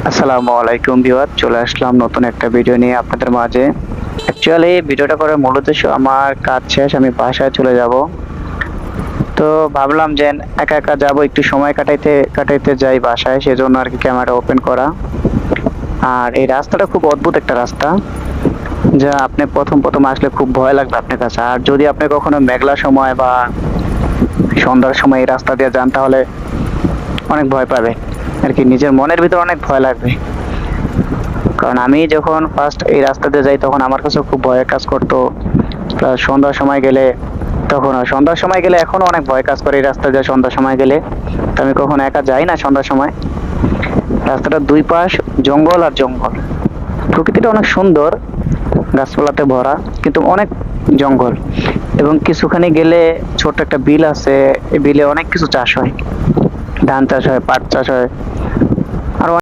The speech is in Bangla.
আসসালামু আলাইকুম ভিউয়ার, চলে আসলাম নতুন একটা ভিডিও নিয়ে আপনাদের মাঝে। অ্যাকচুয়ালি ভিডিওটা করার মূল উদ্দেশ্য, আমার কাজ শেষ, আমি বাসায় চলে যাব। তো ভাবলাম যে একা একা যাব, একটু সময় কাটাইতে কাটাইতে যাই বাসায়, সেজন্য আর কি ক্যামেরা ওপেন করা। আর এই রাস্তাটা খুব অদ্ভুত একটা রাস্তা, যা আপনি প্রথম প্রথম আসলে খুব ভয় লাগবে আপনার কাছে। আর যদি আপনি কখনো মেঘলা সময় বা সন্ধ্যার সময় এই রাস্তা দিয়ে যান, তাহলে অনেক ভয় পাবে আর কি, নিজের মনের ভিতর অনেক ভয় লাগবে। কারণ আমি যখন ফার্স্ট এই রাস্তা দিয়ে যাই, তখন আমার কাছে খুব ভয় কাজ করতো। প্লাস সন্ধ্যার সময় গেলে, সন্ধ্যার সময় গেলে এখনো অনেক ভয় কাজ করে এই রাস্তা দিয়ে সন্ধ্যার সময় গেলে। তো আমি কখনো একা যাই না সন্ধ্যার সময়। রাস্তাটার দুই পাশ জঙ্গল আর জঙ্গল, প্রকৃতিটা অনেক সুন্দর, গাছপালাতে ভরা, কিন্তু অনেক জঙ্গল। এবং কিছুখানি গেলে ছোট্ট একটা বিল আছে, এই বিলে অনেক কিছু চাষ হয়, ধান চাষ হয়, পাট চাষ হয়,